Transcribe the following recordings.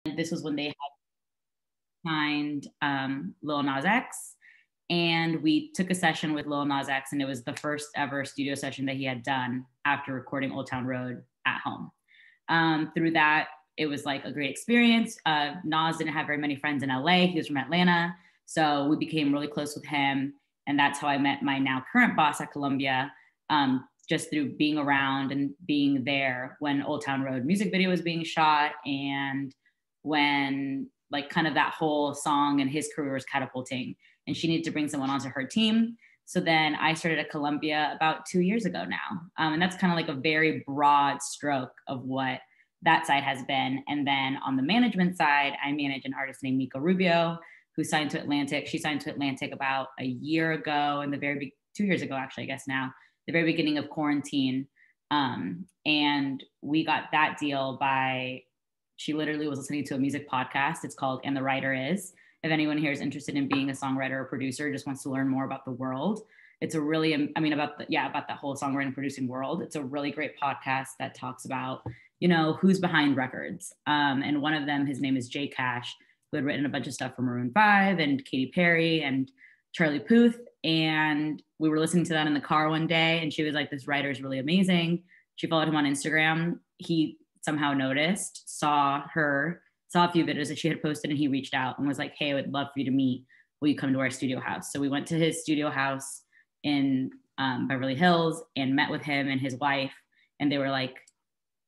This was when they had signed Lil Nas X. And we took a session with Lil Nas X, and it was the first ever studio session that he had done after recording Old Town Road at home. Through that, it was like a great experience. Nas didn't have very many friends in LA. He was from Atlanta. So we became really close with him. And that's how I met my now current boss at Columbia, just through being around and being there when Old Town Road music video was being shot, and when like kind of that whole song and his career was catapulting, and she needed to bring someone onto her team. So then I started at Columbia about 2 years ago now. And that's kind of like a very broad stroke of what that side has been. And then on the management side, I manage an artist named Mika Rubio, who signed to Atlantic. She signed to Atlantic about a year ago, in the very big 2 years ago, actually, I guess now, the very beginning of quarantine. And we got that deal by, she literally was listening to a music podcast. It's called And the Writer Is. If anyone here is interested in being a songwriter or producer, just wants to learn more about the world, it's a really, about that whole songwriting producing world. It's a really great podcast that talks about, who's behind records. And one of them, his name is Jay Cash, who had written a bunch of stuff for Maroon 5 and Katy Perry and Charlie Puth. And we were listening to that in the car one day, and she was like, this writer is really amazing. She followed him on Instagram. He somehow noticed, saw a few videos that she had posted, and he reached out and was like, hey, I would love for you to meet. Will you come to our studio house? So we went to his studio house in Beverly Hills and met with him and his wife. And they were like,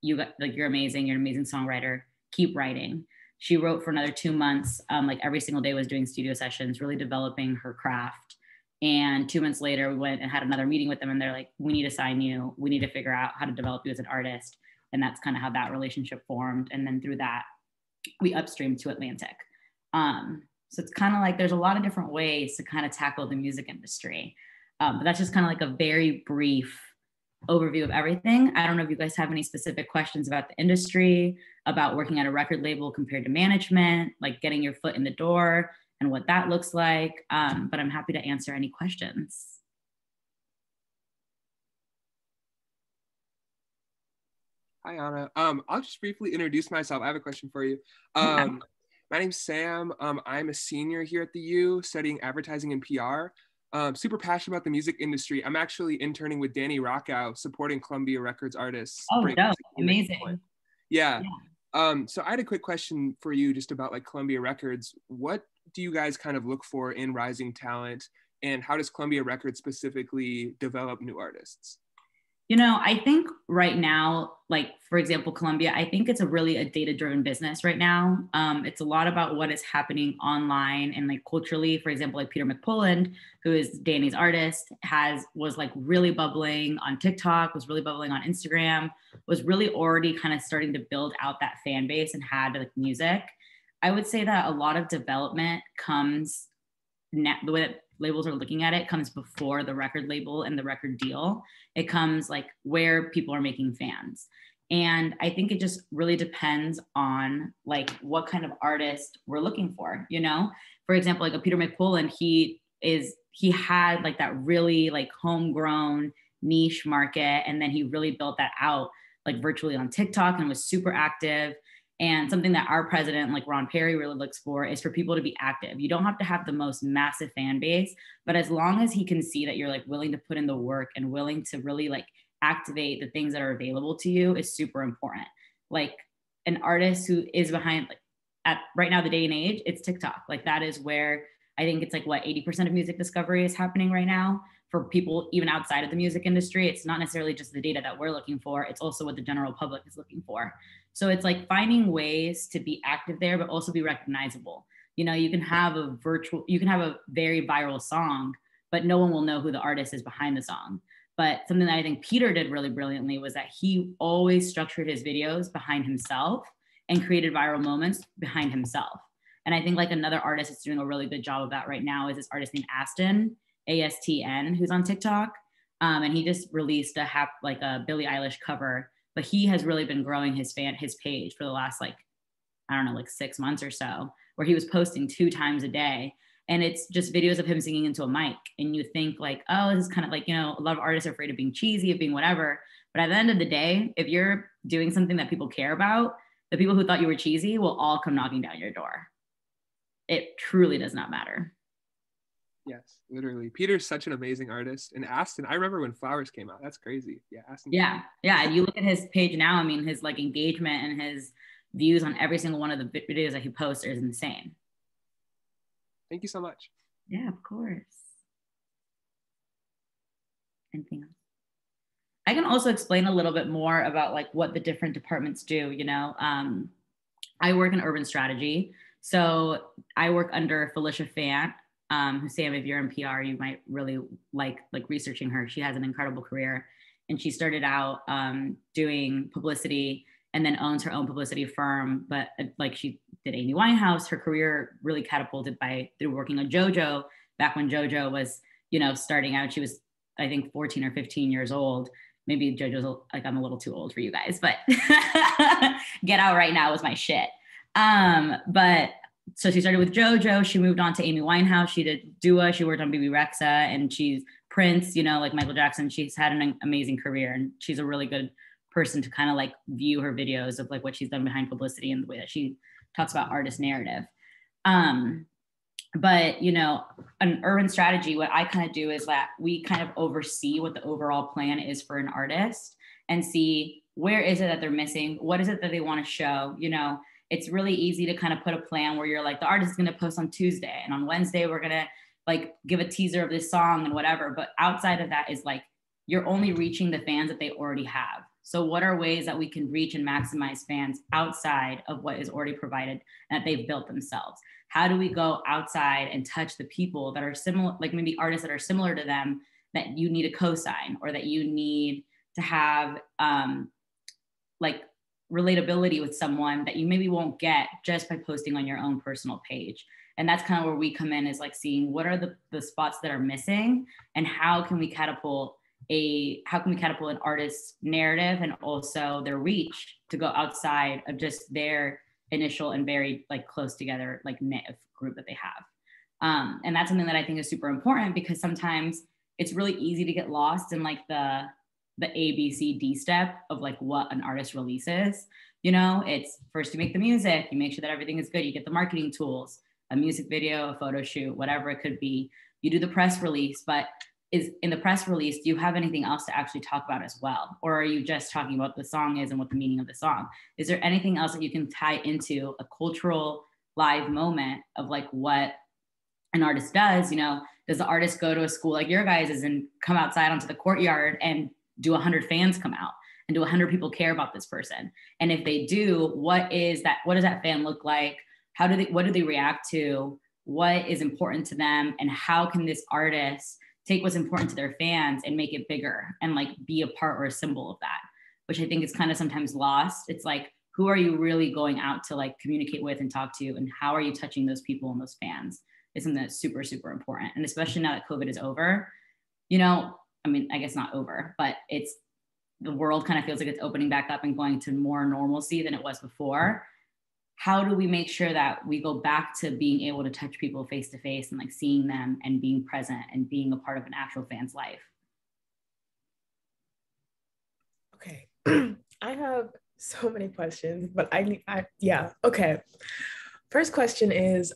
you're amazing. You're an amazing songwriter. Keep writing. She wrote for another 2 months. Like every single day was doing studio sessions, really developing her craft. And 2 months later, we went and had another meeting with them, and they're like, we need to sign you. We need to figure out how to develop you as an artist. And that's kind of how that relationship formed. And then through that, we upstreamed to Atlantic. So it's kind of like there's a lot of different ways to kind of tackle the music industry. But that's just kind of like a very brief overview of everything. I don't know if you guys have any specific questions about the industry, about working at a record label compared to management, like getting your foot in the door and what that looks like. But I'm happy to answer any questions. Hi, Anna. I'll just briefly introduce myself. I have a question for you. My name's Sam. I'm a senior here at the U studying advertising and PR. Super passionate about the music industry. I'm actually interning with Danny Rockow, supporting Columbia Records artists. Oh, no, amazing. Yeah. So I had a quick question for you just about like Columbia Records. What do you guys kind of look for in rising talent, and how does Columbia Records specifically develop new artists? I think right now, like, for example, Columbia, I think it's a data-driven business right now. It's a lot about what is happening online and like culturally. For example, like Peter McPullen, who is Danny's artist, was like really bubbling on TikTok, was really bubbling on Instagram, was really already kind of starting to build out that fan base and had like music. I would say that a lot of development comes the way that labels are looking at it comes before the record label and the record deal. It comes like where people are making fans. And I think it just really depends on like what kind of artist we're looking for, For example, like a Peter McPullen, he had like that really like homegrown niche market. And then he really built that out like virtually on TikTok and was super active. And something that our president, like Ron Perry, really looks for is for people to be active. You don't have to have the most massive fan base, but as long as he can see that you're like willing to put in the work and willing to really like activate the things that are available to you is super important. Like an artist who is behind, like at right now, the day and age, it's TikTok. Like that is where I think it's like 80% of music discovery is happening right now for people even outside of the music industry. It's not necessarily just the data that we're looking for. It's also what the general public is looking for. So it's like finding ways to be active there, but also be recognizable. You can have a very viral song, but no one will know who the artist is behind the song. But something that I think Peter did really brilliantly was that he always structured his videos behind himself and created viral moments behind himself. And I think like another artist that's doing a really good job of that right now is this artist named Aston, ASTN, who's on TikTok. And he just released a Billie Eilish cover, but he has really been growing his page for the last 6 months or so, where he was posting 2 times a day. And it's just videos of him singing into a mic. And you think like, oh, this is kind of like, a lot of artists are afraid of being cheesy, of being whatever. But at the end of the day, if you're doing something that people care about, The people who thought you were cheesy will all come knocking down your door. It truly does not matter. Yes, literally. Peter's such an amazing artist. And Aston, I remember when Flowers came out. That's crazy. Yeah, Aston. Yeah. And you look at his page now, I mean, his like engagement and his views on every single one of the videos that he posts is insane. Thank you so much. Yeah, of course. Anything else? I can also explain a little bit more about like what the different departments do. I work in urban strategy. So I work under Felicia Fant, who, Sam, if you're in PR, you might really like researching her. She has an incredible career, and she started out doing publicity and then owns her own publicity firm. But like she did Amy Winehouse, her career really catapulted through working on JoJo back when JoJo was, starting out. She was, I think, 14 or 15 years old. Maybe JoJo's like, I'm a little too old for you guys, but Get Out Right Now was my shit. But so she started with JoJo. She moved on to Amy Winehouse. She did Dua. She worked on BB Rexa, and she's Prince, like Michael Jackson. She's had an amazing career, and she's a really good person to kind of like view her videos of like what she's done behind publicity and the way that she talks about artist narrative. But, an urban strategy, what I kind of do is that we kind of oversee what the overall plan is for an artist and see where is it that they're missing? What is it that they want to show? It's really easy to kind of put a plan where you're like, the artist is going to post on Tuesday, and on Wednesday, we're going to like give a teaser of this song and whatever. But outside of that is like, you're only reaching the fans that they already have. So what are ways that we can reach and maximize fans outside of what is already provided and that they've built themselves? How do we go outside and touch the people that are similar, like maybe artists that are similar to them that you need a cosign, or that you need to have like relatability with someone that you maybe won't get just by posting on your own personal page? And that's kind of where we come in, is like seeing what are the spots that are missing, and how can we catapult an artist's narrative and also their reach to go outside of just their initial and very like close together like knit group that they have. And that's something that I think is super important, because sometimes it's really easy to get lost in like the ABCD step of like what an artist releases. It's first you make the music, you make sure that everything is good, you get the marketing tools, a music video, a photo shoot, whatever it could be. You do the press release, but is in the press release, do you have anything else to actually talk about as well? Or are you just talking about the song is and what the meaning of the song? Is there anything else that you can tie into a cultural live moment of like what an artist does? Does the artist go to a school like your guys' and come outside onto the courtyard and do 100 fans come out? And do 100 people care about this person? And if they do, what does that fan look like? What do they react to? What is important to them? And how can this artist take what's important to their fans and make it bigger and like be a part or a symbol of that, which I think is kind of sometimes lost. It's like, who are you really going out to like communicate with and talk to, and how are you touching those people and those fans? Is something that's super, super important. And especially now that COVID is over, I mean, I guess not over, but the world kind of feels like it's opening back up and going to more normalcy than it was before. How do we make sure that we go back to being able to touch people face to face and like seeing them and being present and being a part of an actual fan's life? Okay. I have so many questions, but yeah. Okay. First question is,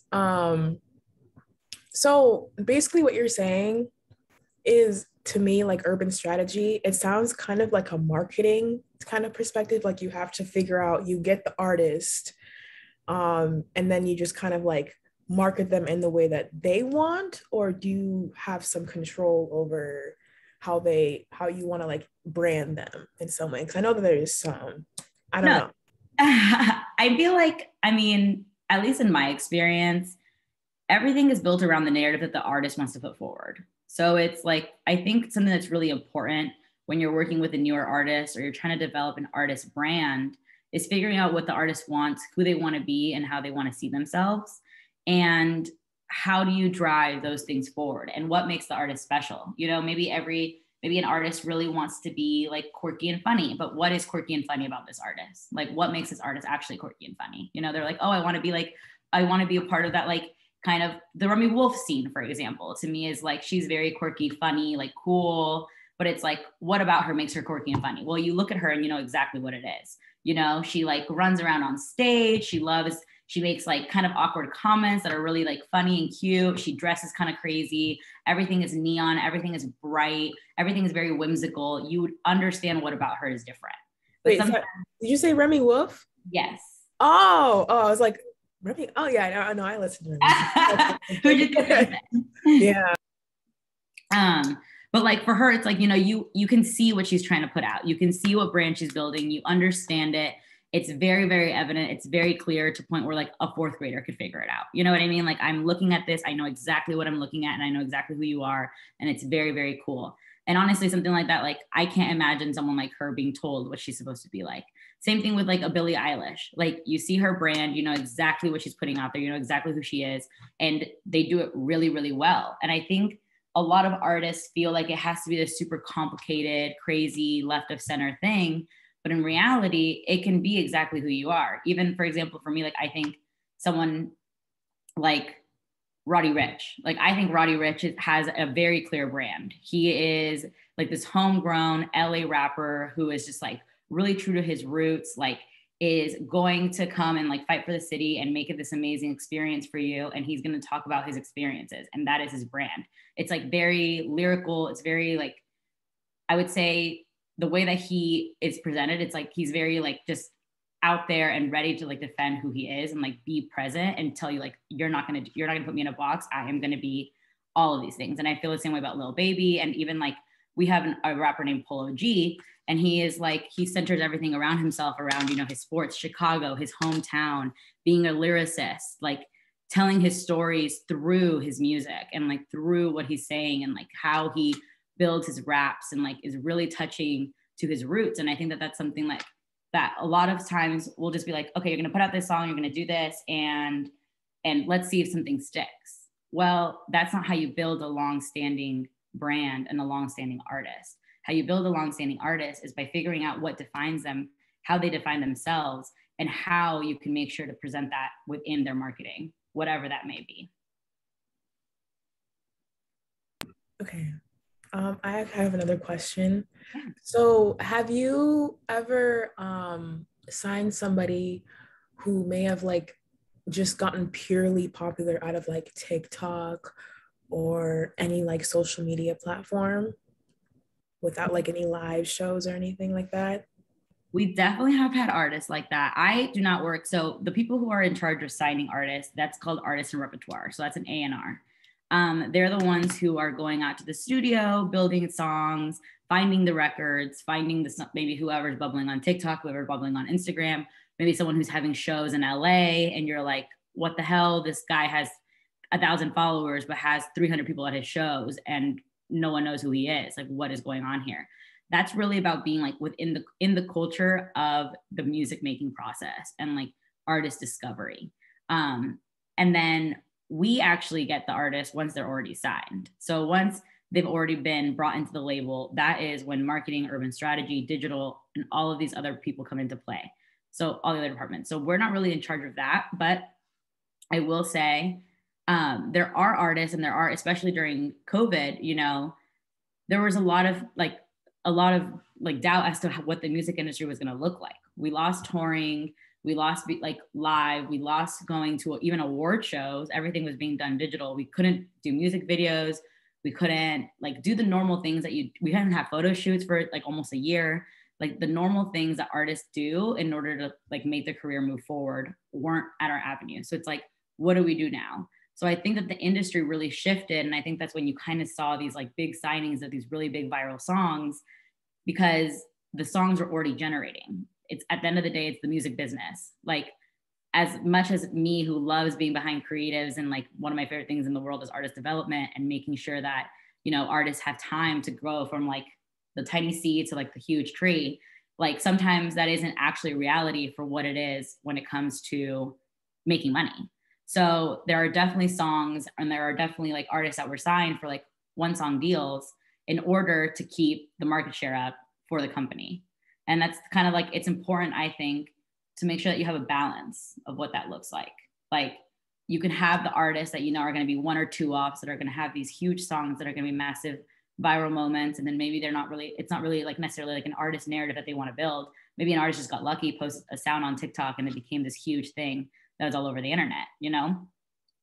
so basically what you're saying is, to me, like urban strategy, it sounds kind of like a marketing kind of perspective. Like you have to figure out, you get the artist, and then you just kind of like market them in the way that they want, or do you have some control over how you want to like brand them in some way? Because I know that there is some, I don't know. I feel like, I mean, at least in my experience, everything is built around the narrative that the artist wants to put forward. So it's like, I think something that's really important when you're working with a newer artist or you're trying to develop an artist brand is figuring out what the artist wants, who they want to be, and how they want to see themselves. And how do you drive those things forward? And what makes the artist special? Maybe an artist really wants to be like quirky and funny, but what is quirky and funny about this artist? Like what makes this artist actually quirky and funny? They're like, oh, I want to be a part of that, like kind of the Remy Wolf scene, for example, to me is like, she's very quirky, funny, like cool, but it's like, what about her makes her quirky and funny? Well, you look at her and you know exactly what it is. You know, she like runs around on stage. She makes like kind of awkward comments that are really like funny and cute. She dresses kind of crazy. Everything is neon. Everything is bright. Everything is very whimsical. You would understand what about her is different. But Wait, did you say Remy Wolf? Yes. Oh, I was like, Remy. Oh yeah, I know. I listened to Remy. Who did you think? Yeah. But like for her, it's like, you know, you can see what she's trying to put out. You can see what brand she's building. You understand it. It's very, very evident. It's very clear to a point where like a fourth grader could figure it out. You know what I mean? Like I'm looking at this, I know exactly what I'm looking at and I know exactly who you are. And it's very, very cool. And honestly, something like that, like I can't imagine someone like her being told what she's supposed to be like. Same thing with like a Billie Eilish. Like you see her brand, you know exactly what she's putting out there. You know exactly who she is. And they do it really, really well. And I think a lot of artists feel like it has to be this super complicated, crazy, left of center thing. But in reality, it can be exactly who you are. Even, for example, for me, like I think someone like Roddy Ricch, like I think Roddy Ricch has a very clear brand. He is like this homegrown LA rapper who is just like really true to his roots, like is going to come and like fight for the city and make it this amazing experience for you. And he's going to talk about his experiences. And that is his brand. It's like very lyrical. It's very like, I would say the way that he is presented, it's like, he's very like just out there and ready to like defend who he is and like be present and tell you like, you're not going to put me in a box. I am going to be all of these things. And I feel the same way about Lil Baby. And even like we have a rapper named Polo G, and he is like, he centers everything around himself, around, you know, his sports, Chicago, his hometown, being a lyricist, like telling his stories through his music and like through what he's saying and like how he builds his raps and like is really touching to his roots. And I think that that's something like that a lot of times we'll just be like, okay, you're going to put out this song, you're going to do this, and let's see if something sticks. Well, that's not how you build a long-standing brand and a long-standing artist. How you build a long-standing artist is by figuring out what defines them, how they define themselves, and how you can make sure to present that within their marketing, whatever that may be. Okay. I have another question. So have you ever signed somebody who may have like just gotten purely popular out of like TikTok or any like social media platform without like any live shows or anything like that? We definitely have had artists like that. I do not work. So the people who are in charge of signing artists, that's called artist and repertoire. So that's an A&R. They're the ones who are going out to the studio, building songs, finding the records, finding maybe whoever's bubbling on TikTok, whoever's bubbling on Instagram, maybe someone who's having shows in LA and you're like, what the hell? This guy has 1,000 followers, but has 300 people at his shows and no one knows who he is. Like, what is going on here? That's really about being like in the culture of the music making process and like artist discovery. And then we actually get the artist once they're already signed. So once they've already been brought into the label, that is when marketing, urban strategy, digital, and all of these other people come into play. So all the other departments. So we're not really in charge of that, but I will say there are artists, and there are, especially during COVID, you know, there was a lot of doubt as to what the music industry was going to look like. We lost touring. We lost like live. We lost going to even award shows. Everything was being done digital. We couldn't do music videos. We couldn't like do the normal things that we hadn't have photo shoots for like almost a year. Like the normal things that artists do in order to like make their career move forward weren't at our avenue. So it's like, what do we do now? So I think that the industry really shifted. And I think that's when you kind of saw these like big signings of these really big viral songs, because the songs are already generating. It's at the end of the day, it's the music business. Like as much as me who loves being behind creatives, and like one of my favorite things in the world is artist development and making sure that, you know, artists have time to grow from like the tiny seed to like the huge tree. Like sometimes that isn't actually reality for what it is when it comes to making money. So there are definitely songs and there are definitely like artists that were signed for like one song deals in order to keep the market share up for the company. And that's kind of like, it's important, I think, to make sure that you have a balance of what that looks like. Like you can have the artists that, you know, are going to be one or two offs that are going to have these huge songs that are going to be massive viral moments. And then maybe it's not really like necessarily like an artist narrative that they want to build, maybe an artist just got lucky, posted a sound on TikTok, and it became this huge thing that was all over the internet, you know?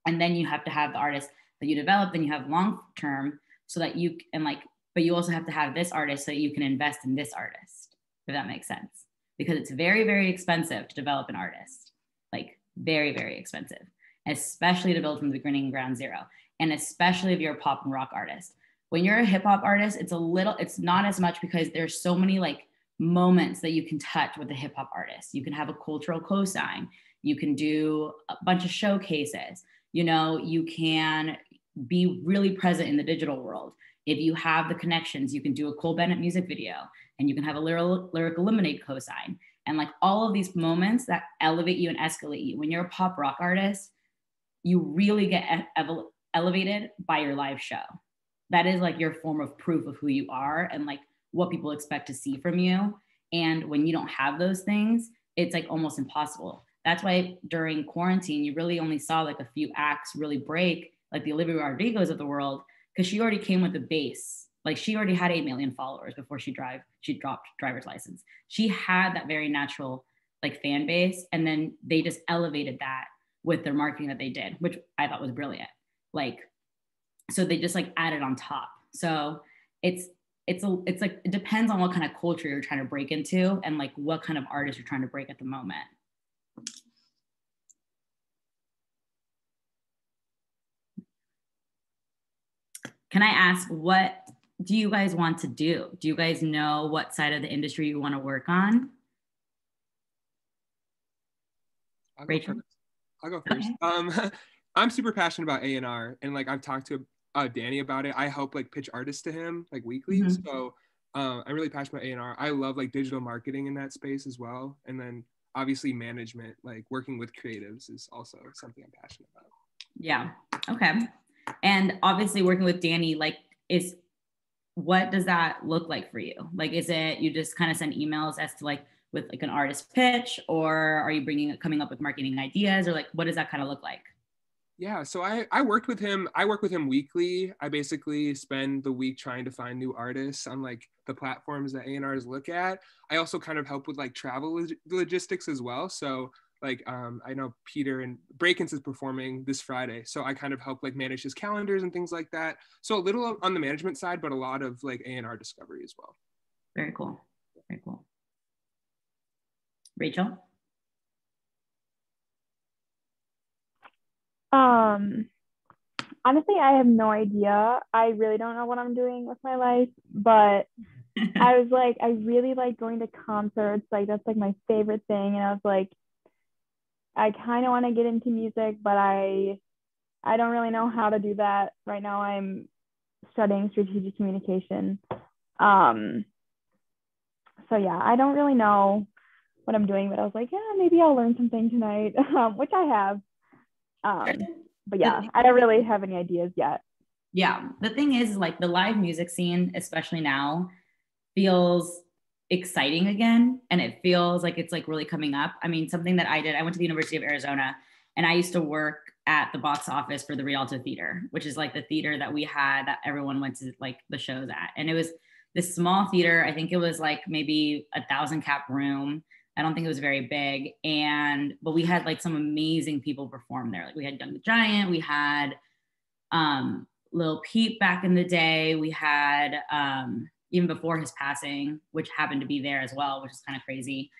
And then you have to have the artist that you develop, then you have long term, so that you and like, but you also have to have this artist so that you can invest in this artist, if that makes sense. Because it's very, very expensive to develop an artist, like very, very expensive, especially to build from the beginning, ground zero. And especially if you're a pop and rock artist. When you're a hip hop artist, it's not as much, because there's so many like moments that you can touch with a hip hop artist. You can have a cultural cosign. You can do a bunch of showcases. You know, you can be really present in the digital world. If you have the connections, you can do a Cole Bennett music video, and you can have a lyrical lemonade cosign. And like all of these moments that elevate you and escalate you. When you're a pop rock artist, you really get elevated by your live show. That is like your form of proof of who you are and like what people expect to see from you. And when you don't have those things, it's like almost impossible. That's why during quarantine, you really only saw like a few acts really break, like the Olivia Rodrigos of the world, because she already came with a base. Like she already had 8 million followers before she dropped driver's license. She had that very natural like fan base. And then they just elevated that with their marketing that they did, which I thought was brilliant. Like, so they just like added on top. So it's like, it depends on what kind of culture you're trying to break into and like what kind of artist you're trying to break at the moment. Can I ask, what do you guys want to do? Do you guys know what side of the industry you want to work on? Rachel? I'll go first. Okay. I'm super passionate about A&R, and like I've talked to Danny about it. I help like pitch artists to him like weekly. Mm-hmm. So I'm really passionate about A&R. I love like digital marketing in that space as well. And then obviously management, like working with creatives is also something I'm passionate about. Yeah. Okay. And obviously working with Danny, like what does that look like for you? Like, is it, you just kind of send emails as to like with like an artist pitch, or are you coming up with marketing ideas, or like, what does that kind of look like? Yeah, so I work with him weekly. I basically spend the week trying to find new artists on like the platforms that A&Rs look at. I also kind of help with like travel logistics as well. So like I know Peter and Breakins is performing this Friday, so I kind of help like manage his calendars and things like that. So a little on the management side, but a lot of like A&R discovery as well. Very cool. Very cool. Rachel? Honestly, I have no idea. I really don't know what I'm doing with my life, but I was like, I really like going to concerts. Like that's like my favorite thing. And I was like, I kind of want to get into music, but I don't really know how to do that. Right now I'm studying strategic communication. So yeah, I don't really know what I'm doing, but I was like, yeah, maybe I'll learn something tonight, which I have. But yeah, I don't really have any ideas yet. Yeah, the thing is, like the live music scene, especially now, feels exciting again, and it feels like it's like really coming up. I mean, something that I did, I went to the University of Arizona, and I used to work at the box office for the Rialto Theater, which is like the theater that we had that everyone went to like the shows at. And it was this small theater. I think it was like maybe 1,000 cap room. I don't think it was very big. But we had like some amazing people perform there. Like we had Young the Giant, we had Lil Peep back in the day. We had even before his passing, which happened to be there as well, which is kind of crazy.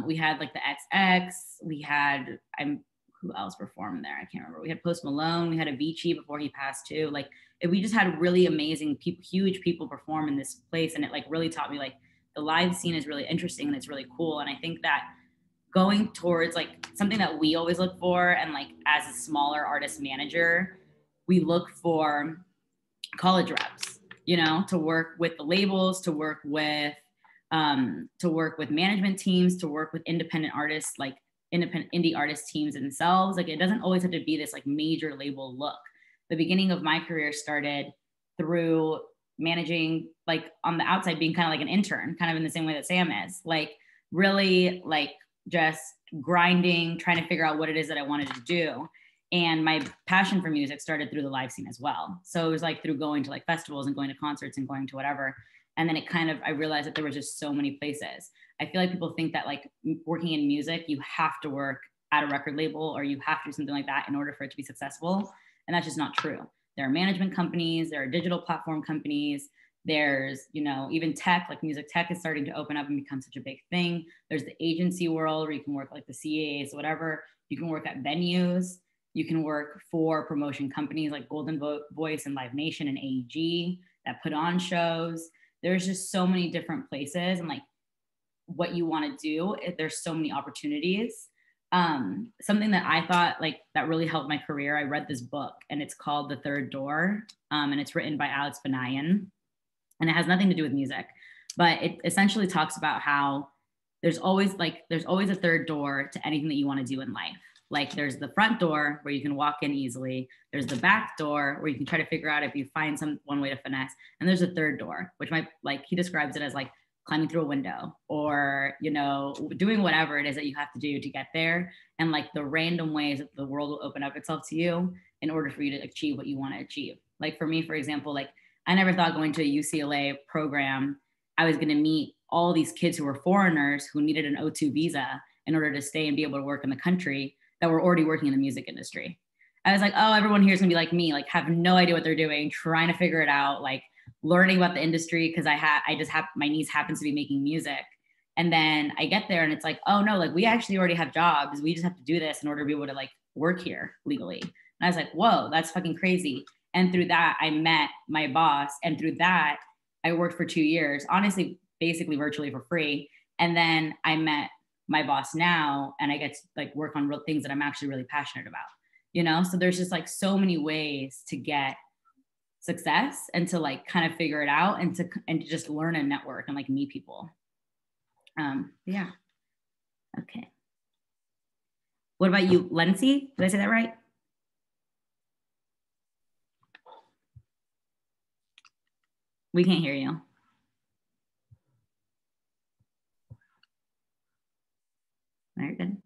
We had like the XX, we had, who else performed there? I can't remember. We had Post Malone, we had Avicii before he passed too. Like we just had really amazing people, huge people perform in this place. And it like really taught me like the live scene is really interesting and it's really cool. And I think that going towards like something that we always look for, and like as a smaller artist manager, we look for college reps, you know, to work with the labels, to work with management teams, to work with independent artists, like independent indie artist teams themselves. Like it doesn't always have to be this like major label look. The beginning of my career started through managing, like on the outside, being kind of like an intern, kind of in the same way that Sam is, like really like just grinding, trying to figure out what it is that I wanted to do. And my passion for music started through the live scene as well. So it was like through going to like festivals and going to concerts and going to whatever. And then it kind of, I realized that there was just so many places. I feel like people think that like working in music, you have to work at a record label or you have to do something like that in order for it to be successful. And that's just not true. There are management companies, there are digital platform companies, there's, you know, even tech, like music tech is starting to open up and become such a big thing. There's the agency world where you can work like the CAAs, whatever. You can work at venues. You can work for promotion companies like Golden Voice and Live Nation and AEG that put on shows. There's just so many different places and like what you want to do. There's so many opportunities. Something that I thought like that really helped my career. I read this book and it's called The Third Door, and it's written by Alex Benayan, and it has nothing to do with music, but it essentially talks about how there's always a third door to anything that you want to do in life. Like there's the front door where you can walk in easily. There's the back door where you can try to figure out if you find one way to finesse. And there's a third door, which might, like, he describes it as like climbing through a window or, you know, doing whatever it is that you have to do to get there. And like the random ways that the world will open up itself to you in order for you to achieve what you want to achieve. Like for me, for example, like I never thought going to a UCLA program, I was going to meet all these kids who were foreigners who needed an O2 visa in order to stay and be able to work in the country that were already working in the music industry. I was like, oh, everyone here is gonna be like me, like have no idea what they're doing, trying to figure it out, like learning about the industry because my niece happens to be making music. And then I get there and it's like, oh no, like we actually already have jobs. We just have to do this in order to be able to like work here legally. And I was like, whoa, that's fucking crazy. And through that, I met my boss. And through that, I worked for 2 years, honestly, basically virtually for free. And then I met my boss now, and I get to like work on real things that I'm actually really passionate about, you know? So there's just like so many ways to get success and to like kind of figure it out and to just learn and network and like meet people. Yeah. Okay. What about you, Lency? Did I say that right? We can't hear you. Very good.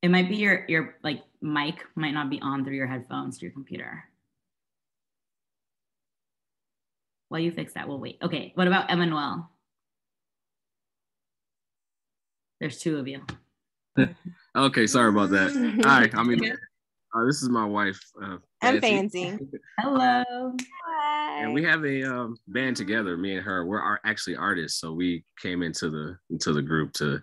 It might be your like mic might not be on through your headphones to your computer. While you fix that, we'll wait. Okay, what about Emmanuel? There's two of you. Okay, sorry about that. Hi, I mean, this is my wife. I'm Fancy. Hello. Hi. And we have a band together. Me and her. We're actually artists, so we came into the group to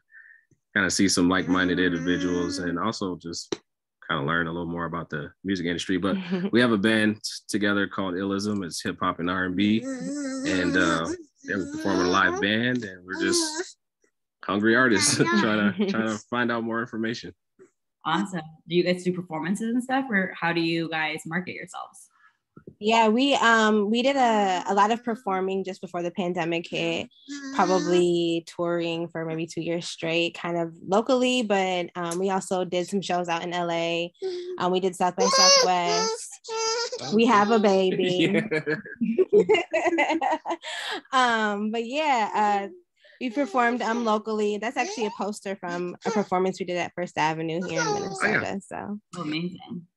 kind of see some like-minded individuals and also just kind of learn a little more about the music industry. But we have a band together called Illism. It's hip hop and R&B, and we're performing a live band, and we're just hungry artists trying to find out more information. Awesome. Do you guys do performances and stuff, or how do you guys market yourselves? Yeah, we did a lot of performing just before the pandemic hit, probably touring for maybe 2 years straight, kind of locally, but we also did some shows out in LA. We did South by Southwest. We have a baby. But yeah, we performed locally. That's actually a poster from a performance we did at First Avenue here in Minnesota. So amazing.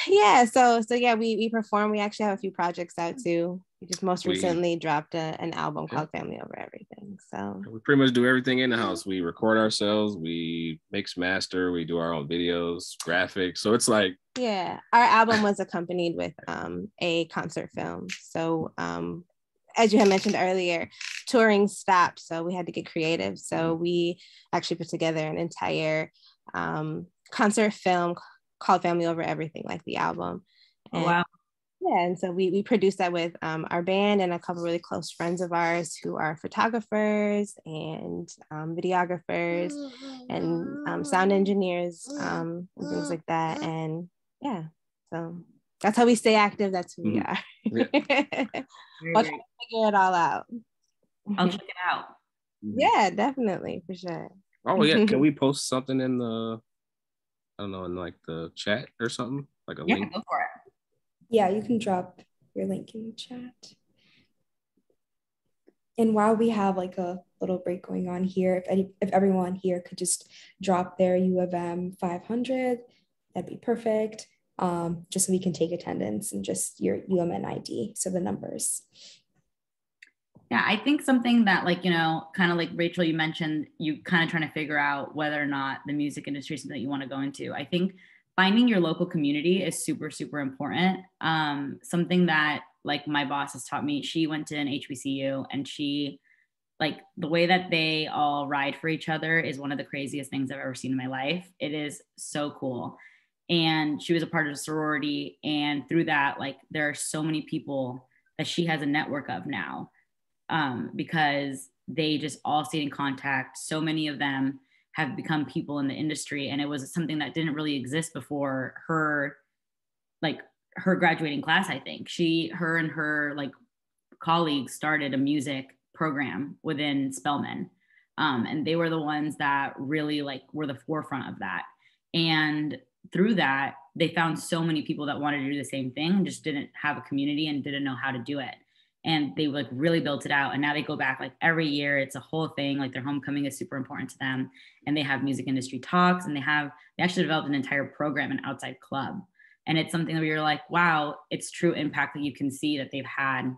Yeah, so yeah, we perform. We actually have a few projects out too. We just most recently dropped an album called Family Over Everything. So we pretty much do everything in the house. We record ourselves, we mix, master, we do our own videos, graphics. So it's like, yeah, our album was accompanied with a concert film. So as you had mentioned earlier, touring stopped, so we had to get creative. So we actually put together an entire concert film called Family Over Everything, like the album. And, wow. Yeah, and so we produced that with our band and a couple really close friends of ours who are photographers and videographers and sound engineers and things like that. And yeah, so that's how we stay active. That's who we are. We'll try to figure it all out. I'll check it out. Yeah, definitely, for sure. Oh yeah, can we post something in the, I don't know, in like the chat or something, like a link? Go for it. Yeah, you can drop your link in the chat. And while we have like a little break going on here, if everyone here could just drop their U of M 500, that'd be perfect. Just so we can take attendance and just your UMN ID, so the numbers. Yeah, I think something that, like, you know, kind of like Rachel, you mentioned, you kind of trying to figure out whether or not the music industry is something that you want to go into. I think finding your local community is super, super important. Something that like my boss has taught me, she went to an HBCU, and she, like, the way that they all ride for each other is one of the craziest things I've ever seen in my life. It is so cool. And she was a part of a sorority. And through that, like, there are so many people that she has a network of now, because they just all stayed in contact. So many of them have become people in the industry. And it was something that didn't really exist before her, like, her graduating class. I think her and her like colleagues started a music program within Spelman. And they were the ones that really like were the forefront of that. And through that, they found so many people that wanted to do the same thing and just didn't have a community and didn't know how to do it. And they like really built it out. And now they go back like every year. It's a whole thing. Like their homecoming is super important to them. And they have music industry talks, and they actually developed an entire program, an outside club. And it's something that you're like, wow, it's true impact that you can see that they've had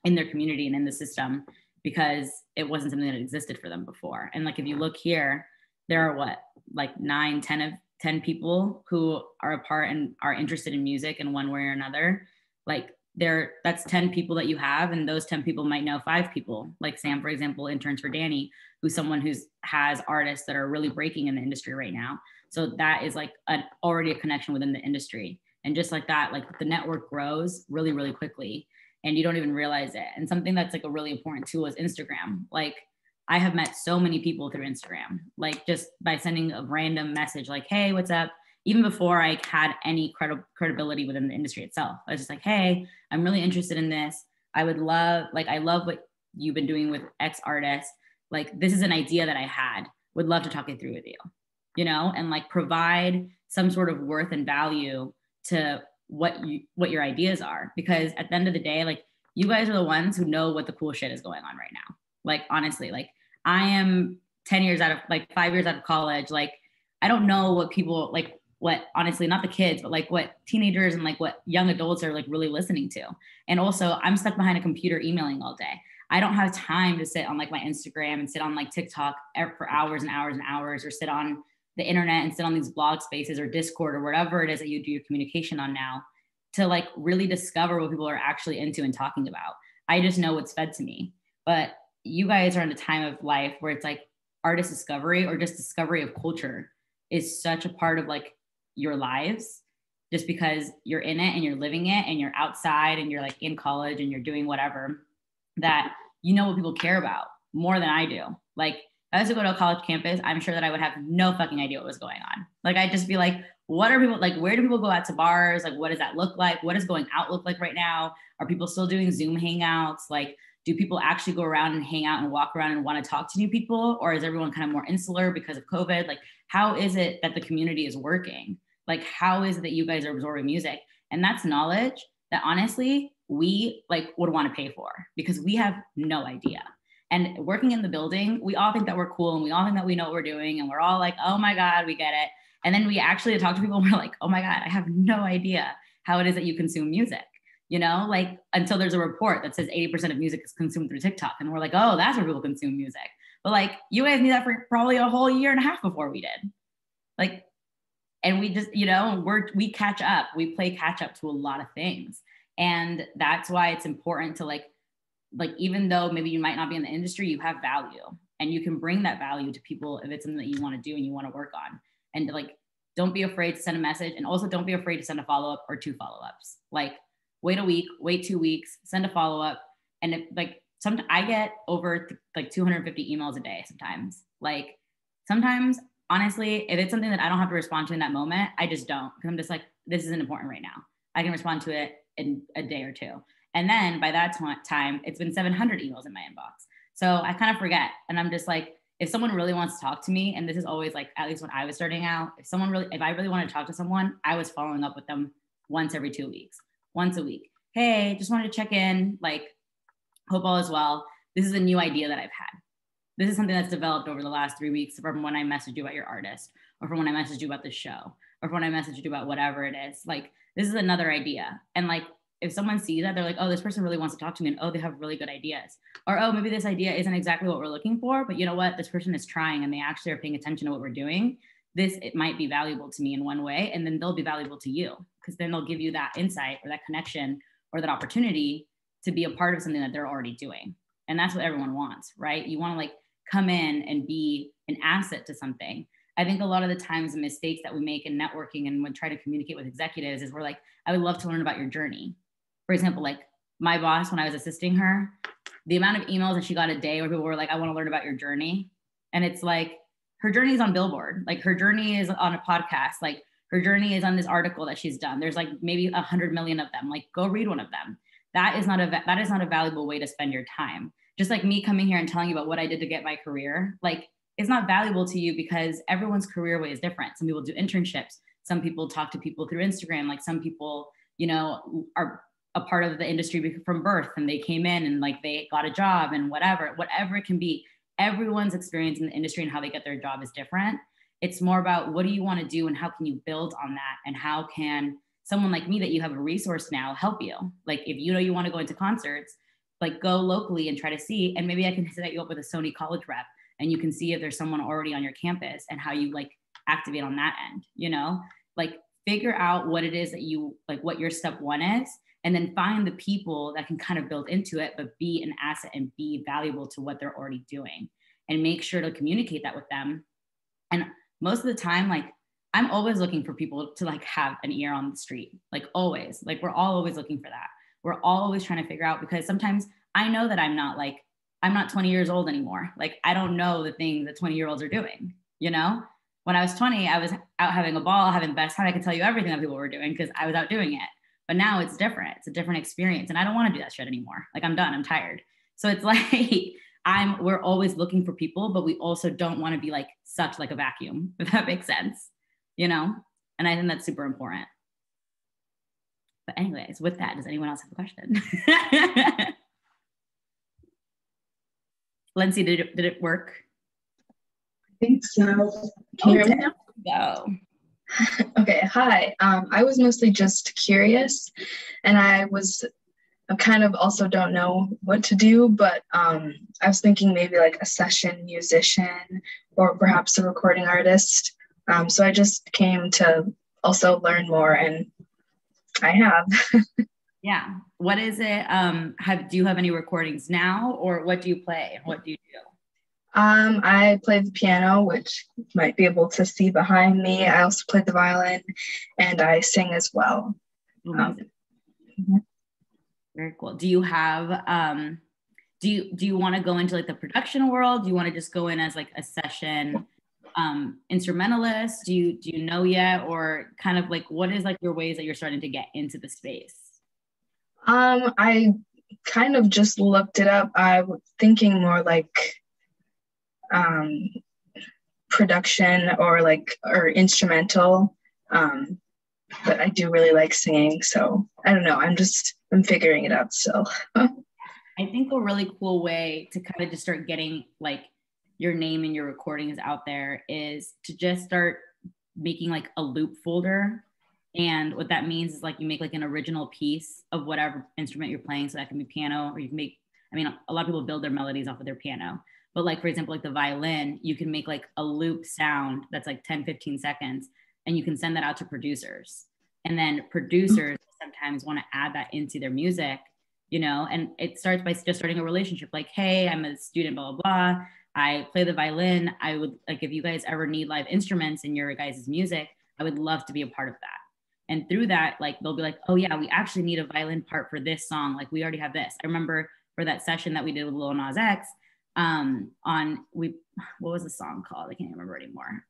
in their community and in the system, because it wasn't something that existed for them before. And like, if you look here, there are like 10 people who are a part and are interested in music in one way or another. Like that's 10 people that you have, and those 10 people might know 5 people. Like Sam, for example, interns for Danny, who's someone has artists that are really breaking in the industry right now. So that is like already a connection within the industry. And just like that, like the network grows really, really quickly, and you don't even realize it. And something that's like a really important tool is Instagram. Like I have met so many people through Instagram, like just by sending a random message like, hey, what's up? Even before I had any credibility within the industry itself. I was just like, hey, I'm really interested in this. I love what you've been doing with X artist. Like, this is an idea that I had, would love to talk it through with you, you know, and like provide some sort of worth and value to what your ideas are. Because at the end of the day, like, you guys are the ones who know what the cool shit is going on right now. Like, honestly, like I am 5 years out of college. Like, I don't know what people like, what honestly, not the kids, but like what teenagers and like what young adults are like really listening to. And also I'm stuck behind a computer emailing all day. I don't have time to sit on like my Instagram and sit on like TikTok for hours and hours and hours, or sit on the internet and sit on these blog spaces or Discord or whatever it is that you do your communication on now, to like really discover what people are actually into and talking about. I just know what's fed to me. But you guys are in a time of life where it's like artist discovery or just discovery of culture is such a part of like your lives, just because you're in it and you're living it and you're outside and you're like in college and you're doing whatever, that you know what people care about more than I do. Like, if I was to go to a college campus, I'm sure that I would have no fucking idea what was going on. Like, I'd just be like, what are people like? Where do people go out to bars? Like, what does that look like? What does going out look like right now? Are people still doing Zoom hangouts? Like, do people actually go around and hang out and walk around and want to talk to new people? Or is everyone kind of more insular because of COVID? Like, how is it that the community is working? Like, how is it that you guys are absorbing music? And that's knowledge that honestly, we like would want to pay for, because we have no idea. And working in the building, we all think that we're cool and we all think that we know what we're doing. And we're all like, oh my God, we get it. And then we actually talk to people and we're like, oh my God, I have no idea how it is that you consume music. You know, like, until there's a report that says 80% of music is consumed through TikTok. And we're like, oh, that's where people consume music. But like, you guys knew that for probably a whole year and a half before we did. Like, and we just, you know, we catch up. We play catch up to a lot of things. And that's why it's important to like, even though maybe you might not be in the industry, you have value and you can bring that value to people if it's something that you want to do and you want to work on. And like, don't be afraid to send a message. And also don't be afraid to send a follow-up or 2 follow-ups. Like, wait a week, wait 2 weeks, send a follow-up. And if like, I get over like 250 emails a day sometimes. Like, sometimes, honestly, if it's something that I don't have to respond to in that moment, I just don't. Because I'm just like, this isn't important right now. I can respond to it in a day or 2. And then by that time, it's been 700 emails in my inbox. So I kind of forget. And I'm just like, if someone really wants to talk to me, and this is always like, at least when I was starting out, if I really want to talk to someone, I was following up with them once every 2 weeks, once a week. Hey, just wanted to check in, like, hope all is well. This is a new idea that I've had. This is something that's developed over the last 3 weeks from when I messaged you about your artist, or from when I messaged you about the show, or from when I messaged you about whatever it is. Like, this is another idea. And like, if someone sees that, they're like, oh, this person really wants to talk to me, and oh, they have really good ideas, or oh, maybe this idea isn't exactly what we're looking for, but you know what, this person is trying and they actually are paying attention to what we're doing. It might be valuable to me in one way, and then they'll be valuable to you, because then they'll give you that insight or that connection or that opportunity to be a part of something that they're already doing. And that's what everyone wants, right? You want to like come in and be an asset to something. I think a lot of the times the mistakes that we make in networking and when try to communicate with executives is we're like, I would love to learn about your journey. For example, like my boss, when I was assisting her, the amount of emails that she got a day where people were like, I want to learn about your journey. And it's like, her journey is on Billboard. Like her journey is on a podcast. Like her journey is on this article that she's done. There's like maybe 100 million of them. Like go read one of them. That is not a valuable way to spend your time. Just like me coming here and telling you about what I did to get my career, like it's not valuable to you because everyone's career way is different. Some people do internships. Some people talk to people through Instagram. Like some people, you know, are a part of the industry from birth and they came in and like they got a job and whatever it can be. Everyone's experience in the industry and how they get their job is different. It's more about what do you want to do and how can you build on that, and how can someone like me that you have a resource now help you. Like if you know you want to go into concerts, like go locally and try to see, and maybe I can set you up with a Sony college rep and you can see if there's someone already on your campus and how you like activate on that end, you know, like figure out what it is that you like, what your step one is, and then find the people that can kind of build into it, but be an asset and be valuable to what they're already doing, and make sure to communicate that with them. And most of the time, like I'm always looking for people to like have an ear on the street, like always, like we're all always looking for that. We're all always trying to figure out, because sometimes I know that I'm not 20 years old anymore. Like I don't know the things that 20-year-olds are doing, you know? When I was 20, I was out having a ball, having the best time. I could tell you everything that people were doing because I was out doing it. But now it's different. It's a different experience. And I don't want to do that shit anymore. Like I'm done, I'm tired. So it's like, we're always looking for people, but we also don't want to be like sucked like a vacuum, if that makes sense, you know? And I think that's super important. But anyways, with that, does anyone else have a question? Lindsay, did it work? I think so. Can you hear me now? Go. Okay, hi. I was mostly just curious, and I kind of also don't know what to do, but I was thinking maybe like a session musician or perhaps a recording artist. So I just came to also learn more, and I have. Yeah. What is it? Do you have any recordings now, or what do you play? What do you do? I play the piano, which you might be able to see behind me. I also play the violin, and I sing as well. Very cool. Do you have do you want to go into like the production world? Do you want to just go in as like a session instrumentalist? Do you know yet, or kind of like what is like your ways that you're starting to get into the space? I kind of just looked it up. I was thinking more like production or instrumental, but I do really like singing, so I don't know, I'm figuring it out still. I think a really cool way to kind of just start getting like your name and your recordings out there is to just start making like a loop folder. And what that means is like you make like an original piece of whatever instrument you're playing. So that can be piano, or you can make, I mean, a lot of people build their melodies off of their piano. But like, for example, like the violin, you can make like a loop sound that's like 10, 15 seconds, and you can send that out to producers. And then producers sometimes want to add that into their music, you know, and it starts by just starting a relationship. Like, hey, I'm a student, blah, blah, blah. I play the violin. I would like, if you guys ever need live instruments in your guys' music, I would love to be a part of that. And through that, like, they'll be like, oh yeah, we actually need a violin part for this song. Like we already have this. I remember for that session that we did with Lil Nas X, what was the song called? I can't remember anymore.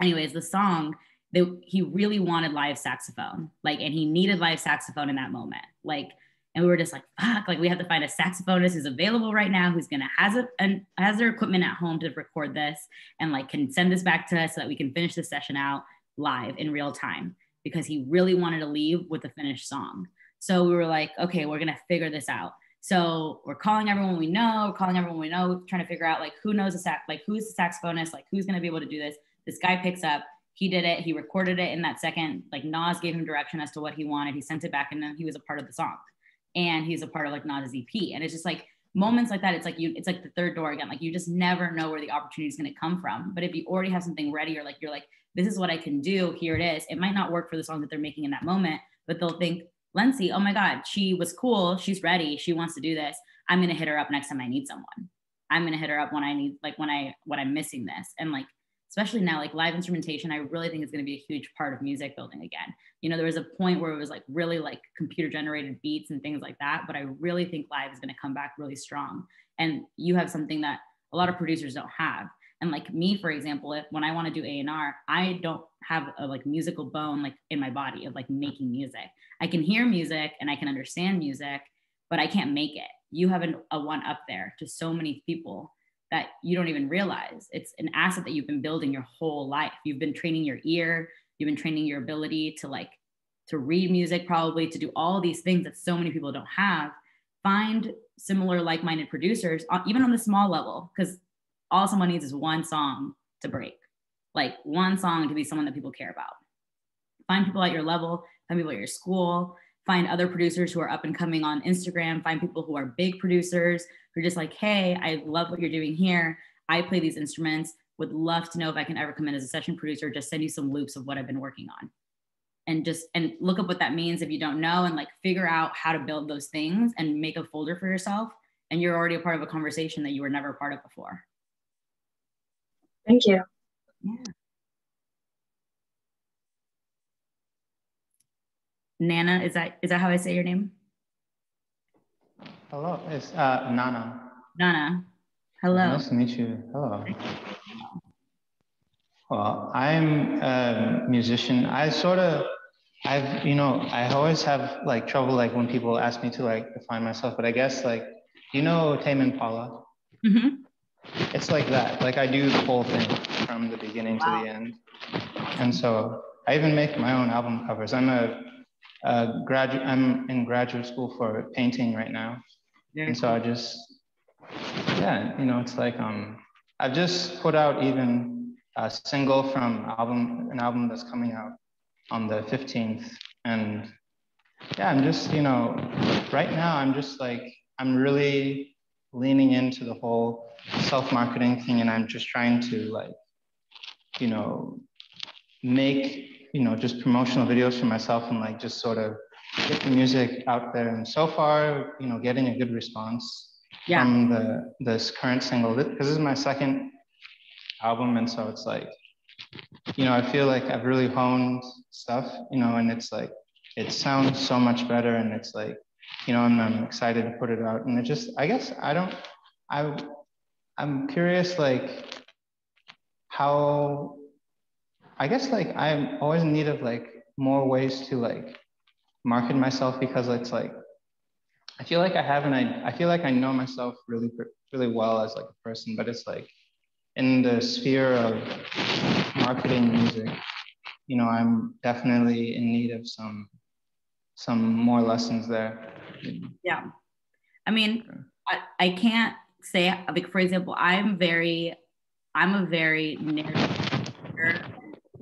Anyways, the song, he really wanted live saxophone, like, and he needed live saxophone in that moment. Like, and we were just like, fuck, like we have to find a saxophonist who's available right now, who's gonna has their equipment at home to record this and like can send this back to us so that we can finish the session out live in real time, because he really wanted to leave with a finished song. So we were like, okay, we're gonna figure this out. So we're calling everyone we know, trying to figure out like who knows who's the saxophonist, like who's gonna be able to do this. This guy picks up, he did it. He recorded it in that second. Like Nas gave him direction as to what he wanted. He sent it back, and then he was a part of the song, and he's a part of like Nas's EP. And it's just like moments like that. It's like it's like the third door again. Like you just never know where the opportunity is going to come from. But if you already have something ready, or like you're like, this is what I can do. Here it is. It might not work for the song that they're making in that moment, but they'll think, Lency, oh my God, she was cool. She's ready. She wants to do this. I'm going to hit her up next time I need someone. I'm going to hit her up when I need, like when I'm missing this. And like, especially now, like live instrumentation, I really think is going to be a huge part of music building again. You know, there was a point where it was like really like computer generated beats and things like that, but I really think live is going to come back really strong. And you have something that a lot of producers don't have. And like me, for example, when I want to do A&R, I don't have a like musical bone like in my body of like making music. I can hear music and I can understand music, but I can't make it. You have a one up there to so many people that you don't even realize. It's an asset that you've been building your whole life. You've been training your ear, you've been training your ability to read music, probably to do all these things that so many people don't have. Find similar like-minded producers, even on the small level, because all someone needs is one song to break, like one song to be someone that people care about. Find people at your level, find people at your school, find other producers who are up and coming on Instagram, find people who are big producers who are just like, hey, I love what you're doing here. I play these instruments, would love to know if I can ever come in as a session producer, just send you some loops of what I've been working on. And look up what that means if you don't know, and like figure out how to build those things and make a folder for yourself. And you're already a part of a conversation that you were never a part of before. Thank you. Yeah. Nana, is that how I say your name? Hello, it's Nana. Nana, hello. Nice to meet you. Hello. Well, I'm a musician. I always have like trouble like when people ask me to like define myself, but I guess like, Tame Impala? Mm-hmm. It's like that. Like I do the whole thing from the beginning to the end. And so I even make my own album covers. I'm in graduate school for painting right now. And so I just, it's like, I've just put out even a single from an album that's coming out on the 15th. And yeah, I'm just, right now I'm just like, I'm really leaning into the whole self-marketing thing. And I'm just trying to like, make, just promotional videos for myself and like, just sort of get the music out there. And so far, getting a good response from this current single, because this is my second album. And so it's like, I feel like I've really honed stuff, and it's like, it sounds so much better. And it's like, I'm excited to put it out. And it just, I guess, I'm curious, like how, I guess like I'm always in need of like more ways to like market myself, because it's like, I feel like I feel like I know myself really, really well as like a person, but it's like in the sphere of marketing music, I'm definitely in need of some more lessons there. Yeah. I mean, I can't say, like, for example, I'm a very narrative.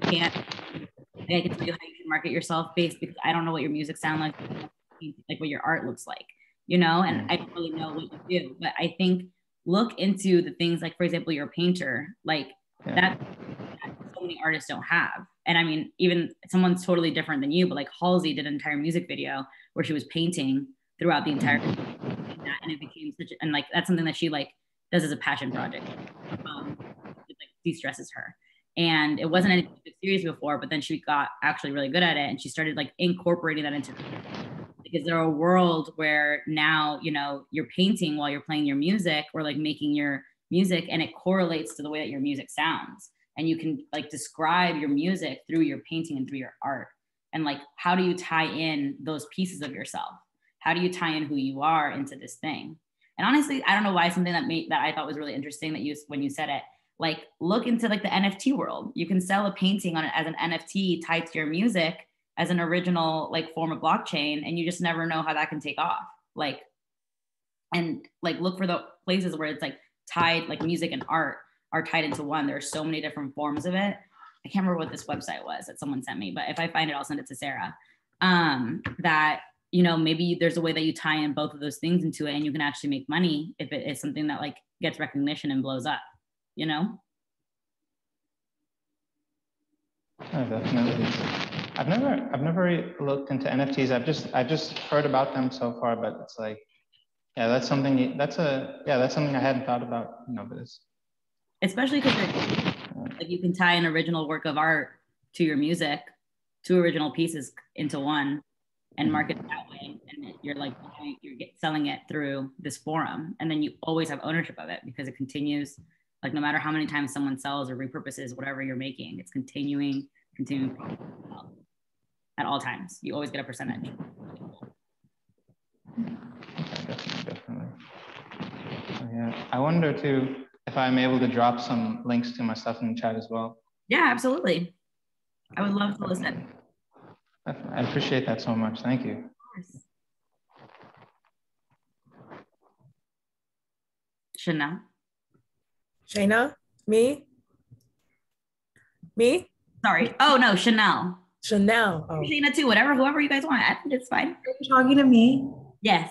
I can tell you how you can market yourself based, because I don't know what your music sounds like what your art looks like, and I don't really know what you do. But I think look into the things like, for example, you're a painter, like that so many artists don't have. And I mean, even someone's totally different than you, but like Halsey did an entire music video where she was painting throughout the entire and it became and like that's something that she like does as a passion project. It like de-stresses her. And it wasn't anything serious before, but then she got actually really good at it, and she started like incorporating that into because there's a world where now you're painting while you're playing your music, or like making your music, and it correlates to the way that your music sounds, and you can like describe your music through your painting and through your art. And like, how do you tie in those pieces of yourself? How do you tie in who you are into this thing? And honestly, I don't know why, something that I thought was really interesting that when you said it, like look into like the NFT world. You can sell a painting as an NFT tied to your music as an original like form of blockchain, and you just never know how that can take off. Like, and like look for the places where it's like tied, like music and art are tied into one. There's so many different forms of it. I can't remember what this website was that someone sent me, but if I find it, I'll send it to Sarah. That, you know, maybe there's a way that you tie in both of those things into it and you can actually make money if it is something that like gets recognition and blows up, you know? Oh, definitely. I've never really looked into NFTs. I've just heard about them so far, but it's like, yeah, that's something I hadn't thought about, you know, but it's especially because like you can tie an original work of art to your music, two original pieces into one, and market it that way. And you're like, you're selling it through this forum, and then you always have ownership of it because it continues. Like no matter how many times someone sells or repurposes whatever you're making, it's continuing at all times. You always get a percentage. Definitely. Yeah, I wonder too if I'm able to drop some links to my stuff in the chat as well. Yeah, absolutely. I would love to listen. I appreciate that so much. Thank you. Of course. Chanel. Shayna? Me? Sorry. Oh no, Chanel. Chanel. Oh. Shayna too. Whoever you guys want. I think it's fine. Are you talking to me? Yes.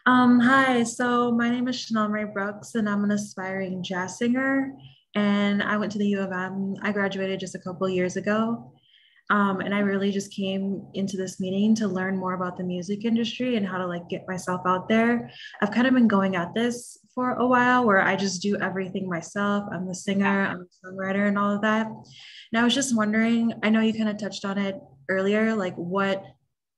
Hi. So my name is Chanel Marie Brooks, and I'm an aspiring jazz singer. And I went to the U of M. I graduated just a couple years ago. And I really just came into this meeting to learn more about the music industry and how to like get myself out there. I've kind of been going at this for a while where I just do everything myself. I'm the singer, I'm the songwriter and all of that. And I was just wondering, I know you kind of touched on it earlier, like what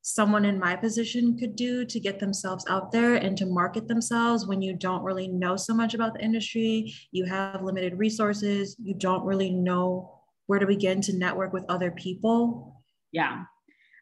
someone in my position could do to get themselves out there and to market themselves when you don't really know so much about the industry, you have limited resources, you don't really know where to begin to network with other people. Yeah.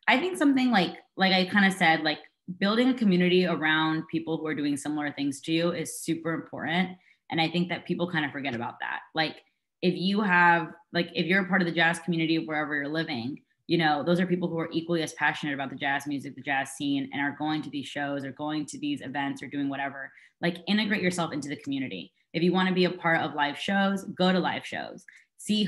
I think something like I kind of said, like building a community around people who are doing similar things to you is super important. And I think that people kind of forget about that. Like if you're a part of the jazz community wherever you're living, you know, those are people who are equally as passionate about the jazz music, the jazz scene, and are going to these shows or going to these events or doing whatever. Like integrate yourself into the community. If you want to be a part of live shows, go to live shows. See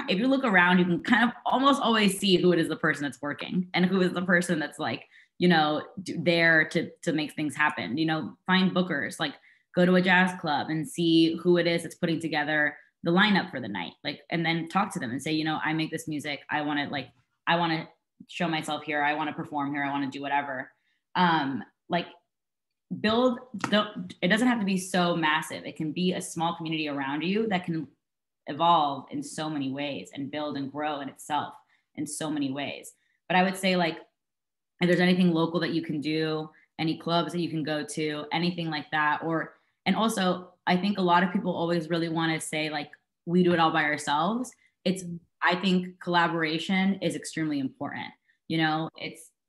if you look around, you can kind of almost always see who it is the person that's working and who is the person that's like, you know, there to make things happen. You know, find bookers, like go to a jazz club and see who it is that's putting together the lineup for the night. Like, and then talk to them and say, you know, I make this music. I want to show myself here. I want to perform here. I want to do whatever. It doesn't have to be so massive. It can be a small community around you that can evolve in so many ways and build and grow in itself in so many ways. But I would say like, if there's anything local that you can do, any clubs that you can go to, anything like that, and also I think a lot of people always really want to say like, we do it all by ourselves. I think collaboration is extremely important. You know,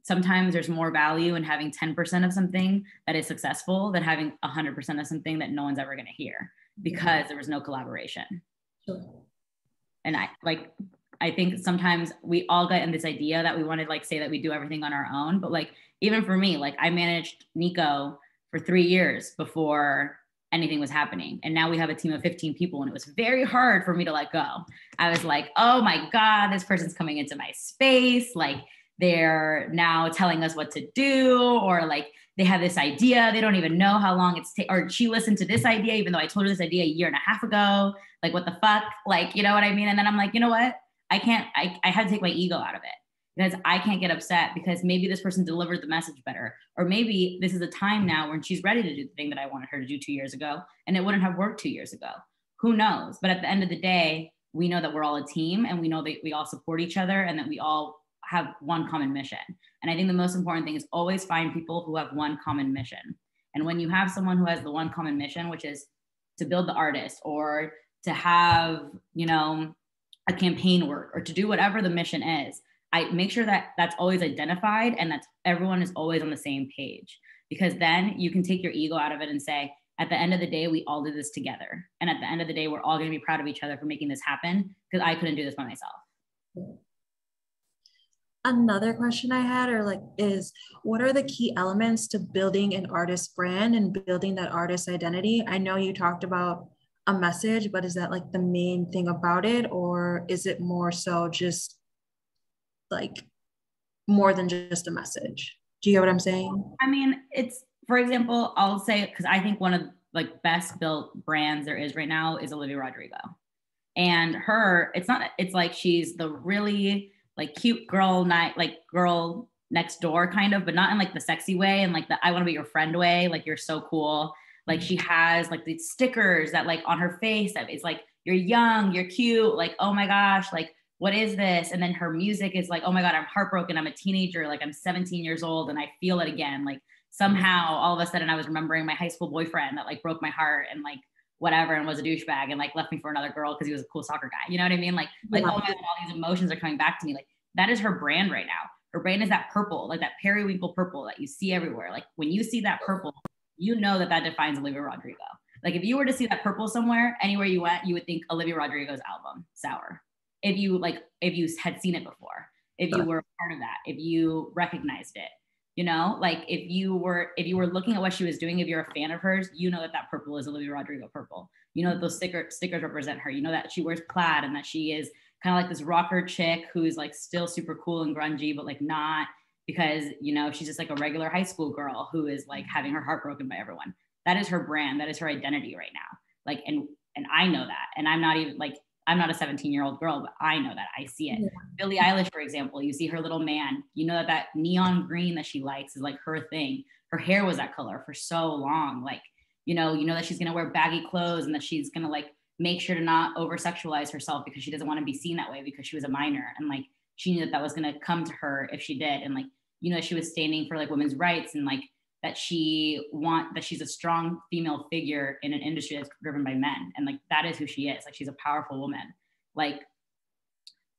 sometimes there's more value in having 10% of something that is successful than having 100% of something that no one's ever going to hear because there was no collaboration. Sure. And I think sometimes we all get in this idea that we want to like say that we do everything on our own, but like even for me, like I managed Nico for 3 years before anything was happening, and now we have a team of 15 people, and it was very hard for me to let go. I was like, oh my God, this person's coming into my space, like they're now telling us what to do, or like they have this idea, they don't even know how long or she listened to this idea even though I told her this idea a year and a half ago. Like what the fuck, like, you know what I mean? And then I'm like, you know what, I had to take my ego out of it because I can't get upset because maybe this person delivered the message better, or maybe this is a time now when she's ready to do the thing that I wanted her to do 2 years ago and it wouldn't have worked 2 years ago. Who knows? But at the end of the day, we know that we're all a team and we know that we all support each other and that we all have one common mission. And I think the most important thing is always find people who have one common mission. And when you have someone who has the one common mission, which is to build the artist or to have, you know, a campaign work or to do whatever the mission is, I make sure that that's always identified and that everyone is always on the same page, because then you can take your ego out of it and say, at the end of the day, we all did this together. And at the end of the day, we're all going to be proud of each other for making this happen because I couldn't do this by myself. Another question I had is what are the key elements to building an artist brand and building that artist identity? I know you talked about a message, but is that like the main thing about it? Or is it more so just like more than just a message? Do you get what I'm saying? I mean, it's, for example, I'll say, because I think one of like best built brands there is right now is Olivia Rodrigo. And her, it's like she's the really like cute girl girl next door kind of, but not in like the sexy way and like the I want to be your friend way, like you're so cool. Like she has like these stickers that like on her face that it's like, you're young, you're cute, like, oh my gosh, like what is this? And then her music is like, oh my God, I'm heartbroken. I'm a teenager. Like I'm 17 years old and I feel it again. Like somehow all of a sudden I was remembering my high school boyfriend that like broke my heart and like whatever and was a douchebag and like left me for another girl because he was a cool soccer guy. You know what I mean? Like oh my God, all these emotions are coming back to me. Like that is her brand right now. Her brand is that purple, like that periwinkle purple that you see everywhere. Like when you see that purple, you know that defines Olivia Rodrigo. Like if you were to see that purple somewhere, anywhere you went, you would think Olivia Rodrigo's album, Sour. If you had seen it before, if you were part of that, if you recognized it, you know, like if you were looking at what she was doing, if you're a fan of hers, you know that purple is Olivia Rodrigo purple. You know that those stickers represent her. You know that she wears plaid and that she is kind of like this rocker chick who's like still super cool and grungy, but like not, because, you know, she's just like a regular high school girl who is like having her heart broken by everyone. That is her brand. That is her identity right now. Like, and I know that. And I'm not even like, I'm not a 17-year-old girl, but I know that. I see it. Yeah. Billie Eilish, for example, you see her little man, you know that neon green that she likes is like her thing. Her hair was that color for so long. Like, you know that she's going to wear baggy clothes and that she's going to like make sure to not over sexualize herself because she doesn't want to be seen that way because she was a minor. And like, she knew that was going to come to her if she did. And like, you know, she was standing for like women's rights and like that she's a strong female figure in an industry that's driven by men. And like, that is who she is. Like, she's a powerful woman. Like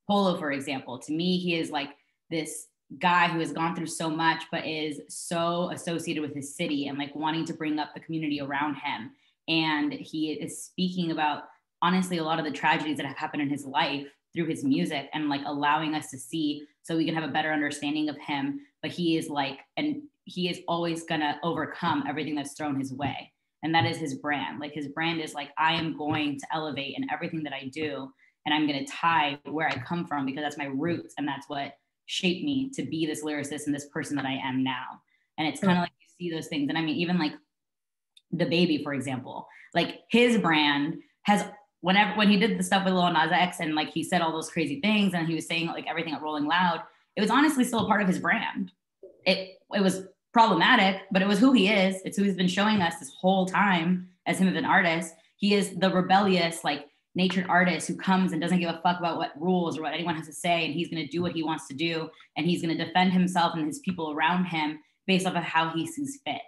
Polo, for example, to me, he is like this guy who has gone through so much, but is so associated with his city and like wanting to bring up the community around him. And he is speaking about, honestly, a lot of the tragedies that have happened in his life through his music and like allowing us to see so we can have a better understanding of him. But he is like, and he is always gonna overcome everything that's thrown his way. And that is his brand. Like his brand is like, I am going to elevate in everything that I do. And I'm gonna tie where I come from because that's my roots. And that's what shaped me to be this lyricist and this person that I am now. And it's kind of like you see those things. And I mean, even like DaBaby, for example, like his brand has, when he did the stuff with Lil Nas X and like he said all those crazy things and he was saying like everything at Rolling Loud, it was honestly still a part of his brand. It was problematic, but it was who he is. It's who he's been showing us this whole time as him as an artist. He is the rebellious, like natured artist who comes and doesn't give a fuck about what rules or what anyone has to say. And he's going to do what he wants to do. And he's going to defend himself and his people around him based off of how he sees fit,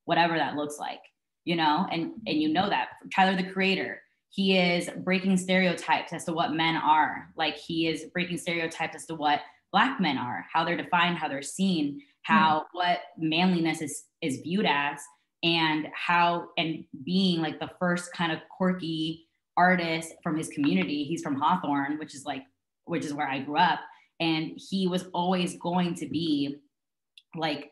whatever that looks like, you know? And you know that Tyler, the Creator, he is breaking stereotypes as to what men are. Like he is breaking stereotypes as to what Black men are, how they're defined, how they're seen, how what manliness is viewed as, and how, and being like the first kind of quirky artist from his community. He's from Hawthorne, which is where I grew up. And he was always going to be like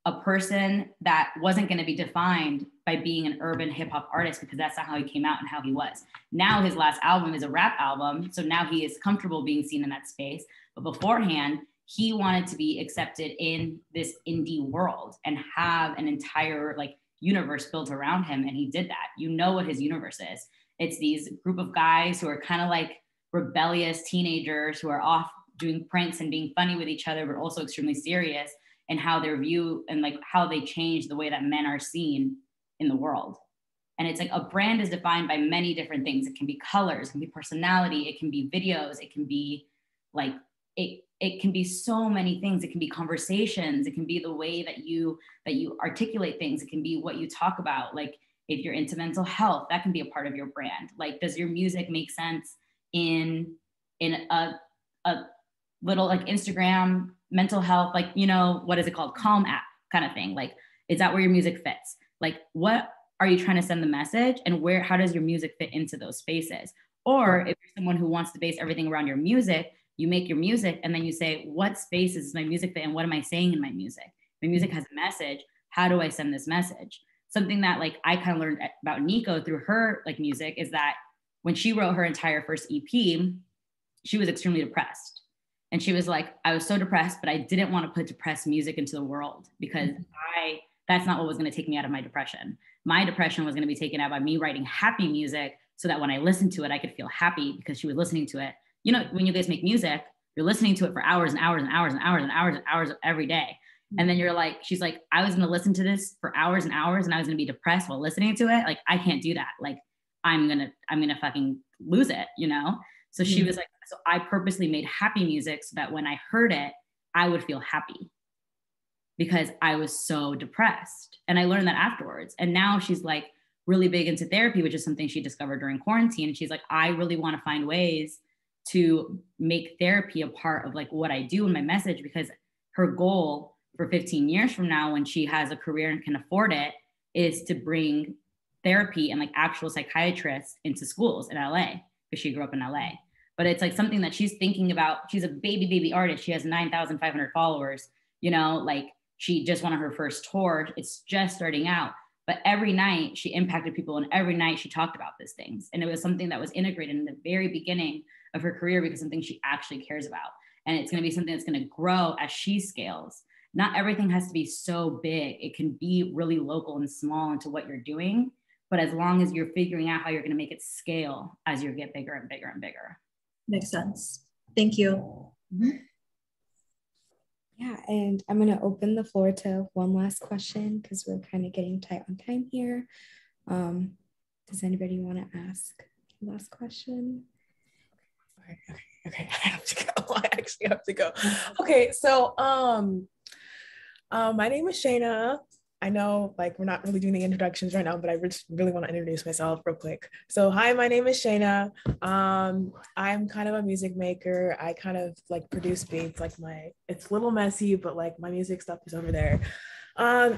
a person that wasn't going to be defined by being an urban hip hop artist, because that's not how he came out and how he was. Now his last album is a rap album. So now he is comfortable being seen in that space. But beforehand, he wanted to be accepted in this indie world and have an entire like universe built around him. And he did that. You know what his universe is. It's these group of guys who are kind of like rebellious teenagers who are off doing pranks and being funny with each other, but also extremely serious, and how their view and like how they change the way that men are seen in the world. And it's like a brand is defined by many different things. It can be colors, it can be personality, it can be videos, it can be like, it can be so many things. It can be conversations. It can be the way that you articulate things. It can be what you talk about. Like if you're into mental health, that can be a part of your brand. Like, does your music make sense in a little like Instagram mental health, like, you know, what is it called? Calm app kind of thing. Like, is that where your music fits? Like, what are you trying to send the message, and how does your music fit into those spaces? Or if you're someone who wants to base everything around your music, you make your music and then you say, what spaces is my music fit and what am I saying in my music? My music has a message. How do I send this message? something that like I kind of learned about Nico through her like music is that when she wrote her entire first EP, she was extremely depressed. And she was like, I was so depressed, but I didn't want to put depressed music into the world because that's not what was going to take me out of my depression. My depression was going to be taken out by me writing happy music so that when I listened to it, I could feel happy because she was listening to it. You know, when you guys make music, you're listening to it for hours and hours and hours and hours and hours and hours every day. And then you're like, she's like, I was going to listen to this for hours and hours and I was going to be depressed while listening to it. Like, I can't do that. Like, I'm going to fucking lose it, you know? So she was like, so I purposely made happy music so that when I heard it, I would feel happy because I was so depressed. And I learned that afterwards. And now she's like really big into therapy, which is something she discovered during quarantine. And she's like, I really want to find ways to make therapy a part of like what I do in my message, because her goal for 15 years from now, when she has a career and can afford it, is to bring therapy and like actual psychiatrists into schools in LA, because she grew up in LA. But it's like something that she's thinking about. She's a baby artist. She has 9,500 followers, you know, like she just went on her first tour. It's just starting out. But every night she impacted people and every night she talked about these things. And it was something that was integrated in the very beginning of her career because something she actually cares about. And it's going to be something that's going to grow as she scales. Not everything has to be so big. It can be really local and small into what you're doing. But as long as you're figuring out how you're going to make it scale as you get bigger and bigger and bigger. Makes sense. Thank you. Yeah, and I'm going to open the floor to one last question because we're kind of getting tight on time here. Does anybody want to ask the last question? Okay, I have to go. I actually have to go. Okay, so my name is Shayna. I know like we're not really doing the introductions right now, but I just really want to introduce myself real quick. So hi, my name is Shayna. I'm kind of a music maker. I kind of like produce beats, like it's a little messy, but like my music stuff is over there. So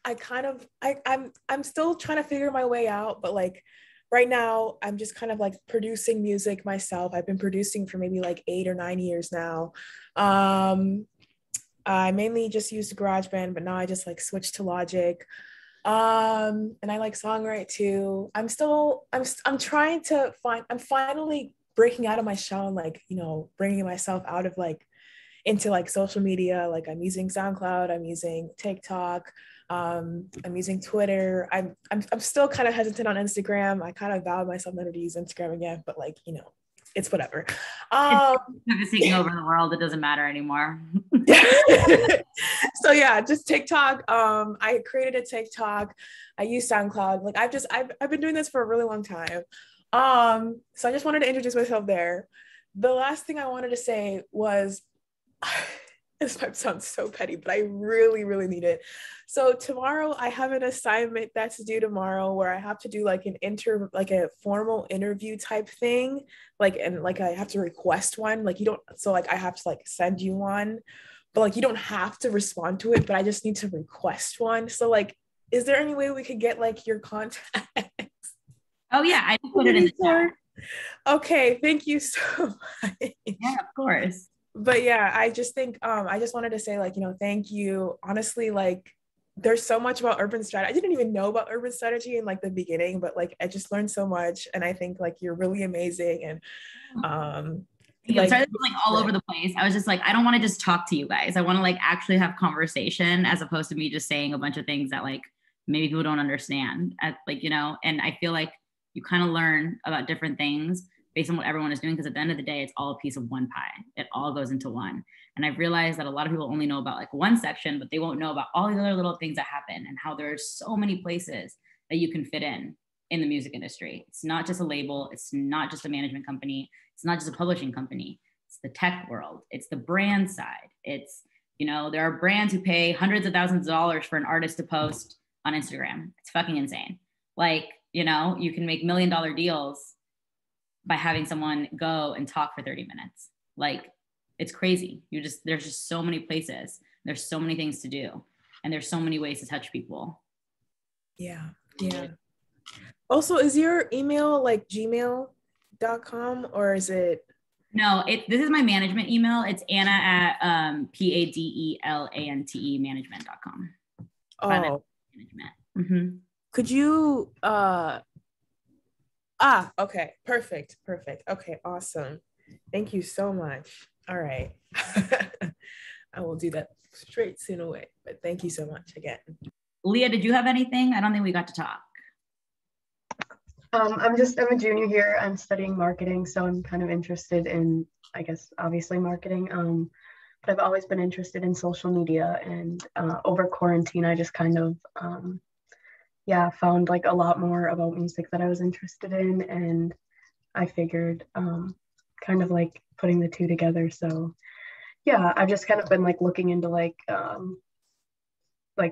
I'm still trying to figure my way out, but like right now I'm just kind of like producing music myself. I've been producing for maybe like 8 or 9 years now. I mainly just used GarageBand, but now I just like switched to Logic. And I like songwrite too. I'm finally breaking out of my shell and like, you know, bringing myself out of like into like social media. Like I'm using SoundCloud, I'm using TikTok, I'm using Twitter. I'm still kind of hesitant on Instagram. I kind of vowed myself never to use Instagram again, but like, you know, it's whatever. It's taking over the world. It doesn't matter anymore. So yeah, just TikTok. I created a TikTok. I use SoundCloud. Like I've been doing this for a really long time. So I just wanted to introduce myself there. The last thing I wanted to say was, this might sound so petty, but I really, really need it. So tomorrow I have an assignment that's due tomorrow where I have to do like a formal interview type thing. And I have to request one. I have to like send you one, but like you don't have to respond to it, but I just need to request one. So like, is there any way we could get like your contacts? Oh yeah, I put it in the chat. Okay, thank you so much. Yeah, of course. But yeah, I just think I just wanted to say like, you know, thank you. Honestly, like there's so much about urban strategy. I didn't even know about urban strategy in like the beginning, but like I just learned so much, and I think like you're really amazing. And like all over the place. I was just like, I don't want to just talk to you guys. I want to like actually have conversation as opposed to me just saying a bunch of things that like maybe people don't understand. Like, you know, and I feel like you kind of learn about different things based on what everyone is doing, because at the end of the day, it's all a piece of one pie. It all goes into one. And I've realized that a lot of people only know about like one section, but they won't know about all these other little things that happen and how there are so many places that you can fit in the music industry. It's not just a label. It's not just a management company. It's not just a publishing company. It's the tech world. It's the brand side. It's, you know, there are brands who pay hundreds of thousands of dollars for an artist to post on Instagram. It's fucking insane. Like, you know, you can make $1 million deals by having someone go and talk for 30 minutes. Like, it's crazy. There's just so many places. There's so many things to do. And there's so many ways to touch people. Yeah. Yeah. Also, is your email like gmail.com or is it? No, this is my management email. It's Anna at PADELANTE management.com. Oh, management. Mm-hmm. Could you okay, perfect. Okay, awesome. Thank you so much. All right. I will do that straight soon away, but thank you so much again. Leah, did you have anything? I don't think we got to talk. I'm a junior here. I'm studying marketing, so I'm kind of interested in, I guess, obviously marketing. But I've always been interested in social media, and over quarantine, I just kind of, found like a lot more about music that I was interested in, and I figured kind of like putting the two together. So yeah, I've just kind of been like looking into like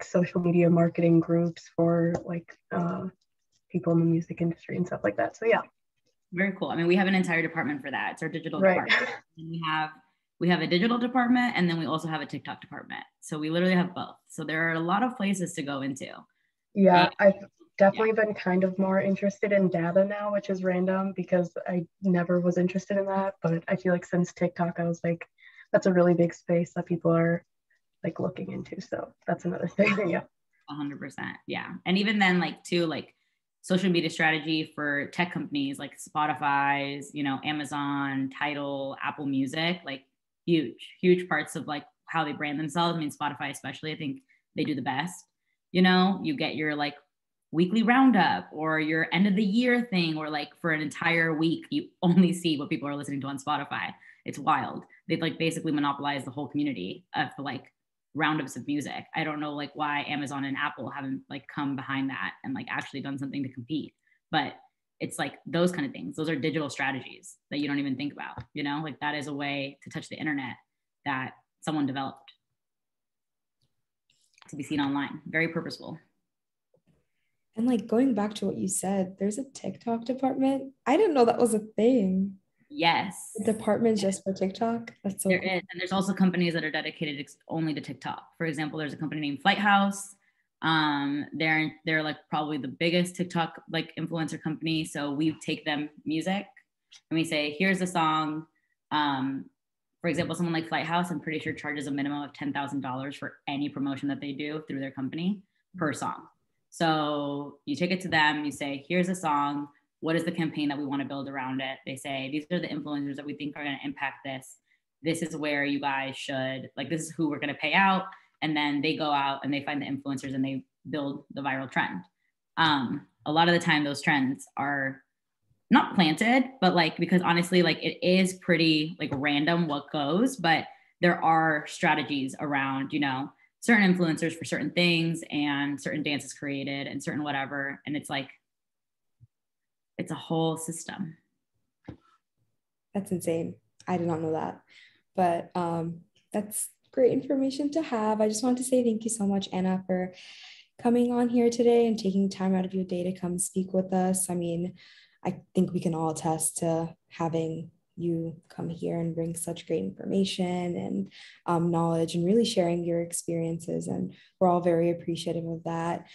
social media marketing groups for like people in the music industry and stuff like that. So yeah. Very cool. I mean, we have an entire department for that. It's our digital department. And we have a digital department, and then we also have a TikTok department. So we literally have both. So there are a lot of places to go into. Yeah, I've definitely been kind of more interested in data now, which is random because I never was interested in that. But I feel like since TikTok, I was like, that's a really big space that people are like looking into. So that's another thing. Yeah. 100%. Yeah. And even then, like too, like social media strategy for tech companies like Spotify's, Amazon, Tidal, Apple Music, like huge parts of like how they brand themselves. I mean, Spotify especially, I think they do the best. You get your like weekly roundup or your end of the year thing, or like for an entire week, you only see what people are listening to on Spotify. It's wild. They've like basically monopolized the whole community of the like roundups of music. I don't know like why Amazon and Apple haven't like come behind that and like actually done something to compete. But it's like those kind of things. Those are digital strategies that you don't even think about, like that is a way to touch the internet that someone developed to be seen online. Very purposeful. And like going back to what you said, there's a TikTok department. I didn't know that was a thing. Yes. The department just for TikTok. That's so there cool. is. And there's also companies that are dedicated only to TikTok. For example, there's a company named Flighthouse. They're like probably the biggest TikTok like influencer company. So we take them music and we say, here's a song. For example, someone like Flighthouse, I'm pretty sure charges a minimum of $10,000 for any promotion that they do through their company per song. So you take it to them, you say, here's a song. What is the campaign that we want to build around it? They say, these are the influencers that we think are going to impact this. This is where you guys should, like, this is who we're going to pay out. And then they go out and they find the influencers and they build the viral trend. A lot of the time those trends are not planted, but like, because honestly, like it is pretty like random what goes, but there are strategies around, certain influencers for certain things and certain dances created and certain whatever. And it's like, it's a whole system. That's insane. I did not know that, but that's great information to have. I just want to say thank you so much, Anna, for coming on here today and taking time out of your day to come speak with us. I mean, I think we can all attest to having you come here and bring such great information and knowledge and really sharing your experiences. And we're all very appreciative of that.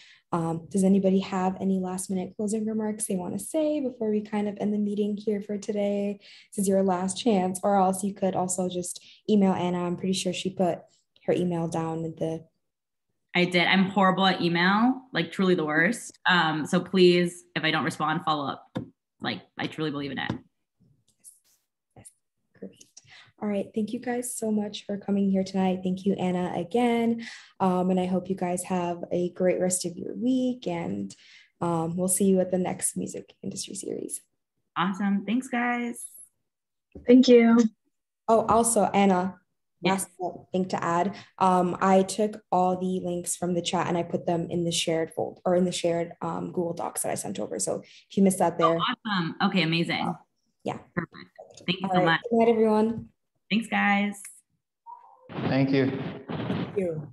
Does anybody have any last minute closing remarks they want to say before we kind of end the meeting here for today? This is your last chance, or else you could also just email Anna. I'm pretty sure she put her email down in the... I did. I'm horrible at email, like truly the worst. So please, if I don't respond, follow up. Like I truly believe in it. Yes. Great. All right. Thank you guys so much for coming here tonight. Thank you, Anna, again. And I hope you guys have a great rest of your week, and we'll see you at the next music industry series. Awesome. Thanks, guys. Thank you. Oh, also, Anna, last thing to add. I took all the links from the chat and I put them in the shared folder or in the shared Google Docs that I sent over. So if you missed that there. Oh, awesome. Okay, amazing. Yeah. Perfect. Thank you all so right. much. Good night, everyone. Thanks, guys. Thank you. Thank you.